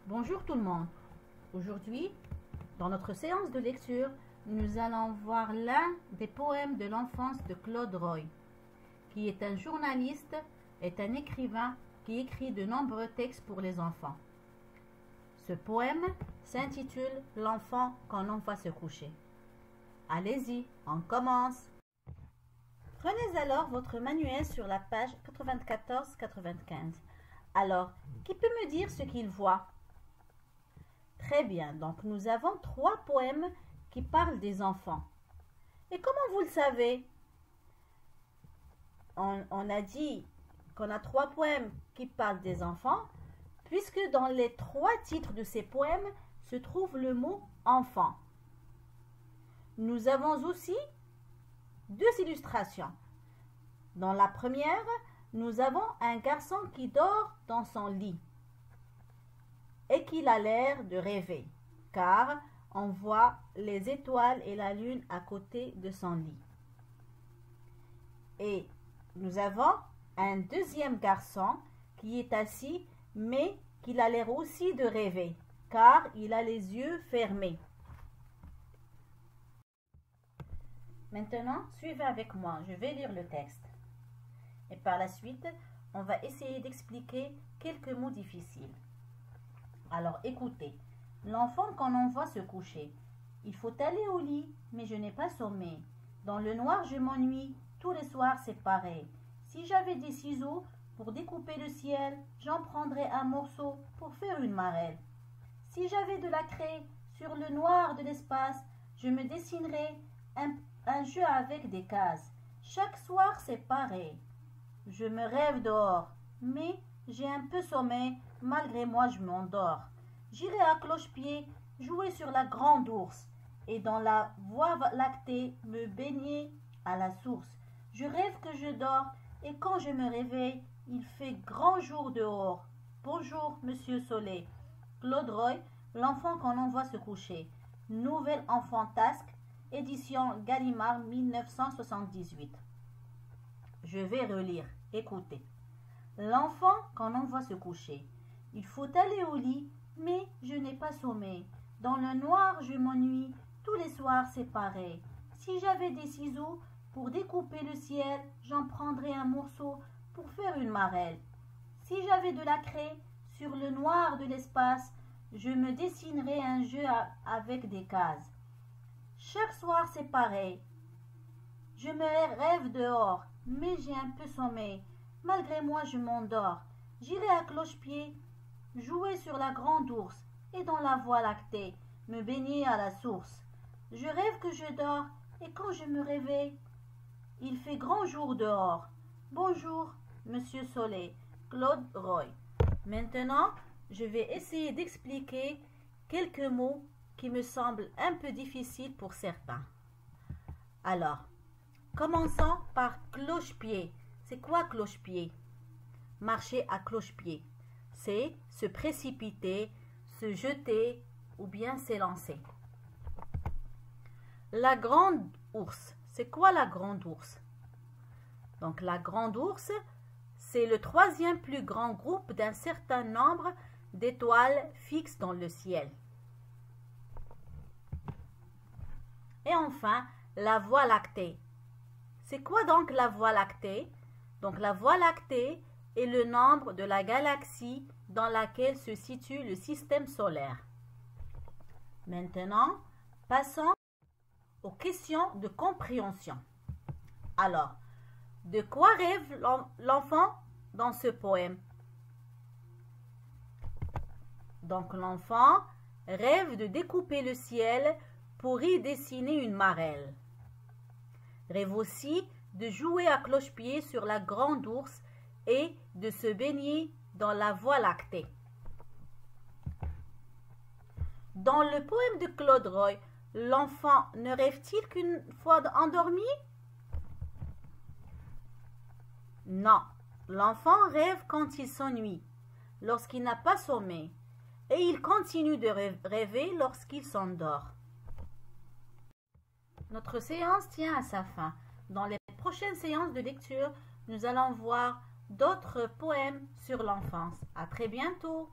Bonjour tout le monde. Aujourd'hui, dans notre séance de lecture, nous allons voir l'un des poèmes de l'enfance de Claude Roy, qui est un journaliste et un écrivain qui écrit de nombreux textes pour les enfants. Ce poème s'intitule « L'enfant quand l'on va se coucher ». Allez-y, on commence. Prenez alors votre manuel sur la page 94-95. Alors, qui peut me dire ce qu'il voit? Très bien, donc nous avons 3 poèmes qui parlent des enfants. Et comment vous le savez? On a dit qu'on a 3 poèmes qui parlent des enfants, puisque dans les 3 titres de ces poèmes se trouve le mot « enfant ». Nous avons aussi 2 illustrations. Dans la première, nous avons un garçon qui dort dans son lit et qu'il a l'air de rêver, car on voit les étoiles et la lune à côté de son lit. Et nous avons un deuxième garçon qui est assis, mais qu'il a l'air aussi de rêver, car il a les yeux fermés. Maintenant, suivez avec moi, je vais lire le texte. Et par la suite, on va essayer d'expliquer quelques mots difficiles. Alors écoutez, l'enfant quand on va se coucher, il faut aller au lit, mais je n'ai pas sommeil. Dans le noir je m'ennuie, tous les soirs c'est pareil. Si j'avais des ciseaux pour découper le ciel, j'en prendrais un morceau pour faire une marelle. Si j'avais de la craie sur le noir de l'espace, je me dessinerais un jeu avec des cases. Chaque soir c'est pareil. Je me rêve dehors, mais j'ai un peu sommeil, malgré moi je m'endors. J'irai à cloche-pied jouer sur la grande ours, et dans la voie lactée me baigner à la source. Je rêve que je dors, et quand je me réveille, il fait grand jour dehors. Bonjour, monsieur Soleil. Claude Roy, l'enfant quand on va se coucher. Nouvelle enfantasque, édition Gallimard 1978. Je vais relire. Écoutez. L'enfant quand on va se coucher. Il faut aller au lit, mais je n'ai pas sommeil. Dans le noir, je m'ennuie. Tous les soirs, c'est pareil. Si j'avais des ciseaux pour découper le ciel, j'en prendrais un morceau pour faire une marelle. Si j'avais de la craie sur le noir de l'espace, je me dessinerais un jeu avec des cases. Chaque soir, c'est pareil. Je me rêve dehors, mais j'ai un peu sommeil. Malgré moi, je m'endors. J'irai à cloche-pied jouer sur la grande ours et dans la voie lactée me baigner à la source. Je rêve que je dors et quand je me réveille, il fait grand jour dehors. Bonjour, monsieur Soleil. Claude Roy. Maintenant, je vais essayer d'expliquer quelques mots qui me semblent un peu difficiles pour certains. Alors, commençons par cloche-pied. C'est quoi cloche-pied? Marcher à cloche-pied. C'est se précipiter, se jeter ou bien s'élancer. La grande ours. C'est quoi la grande ours? Donc la grande ours, c'est le 3e plus grand groupe d'un certain nombre d'étoiles fixes dans le ciel. Et enfin, la voie lactée. C'est quoi donc la voie lactée? Donc la voie lactée est le nombre de la galaxie dans laquelle se situe le système solaire. Maintenant, passons aux questions de compréhension. Alors, de quoi rêve l'enfant dans ce poème? Donc l'enfant rêve de découper le ciel pour y dessiner une marelle. Rêve aussi de jouer à cloche-pied sur la grande ours et de se baigner dans la voie lactée. Dans le poème de Claude Roy, l'enfant ne rêve-t-il qu'une fois endormi? Non, l'enfant rêve quand il s'ennuie, lorsqu'il n'a pas sommeil, et il continue de rêver lorsqu'il s'endort. Notre séance tient à sa fin. Dans les prochaines séances de lecture, nous allons voir d'autres poèmes sur l'enfance. À très bientôt!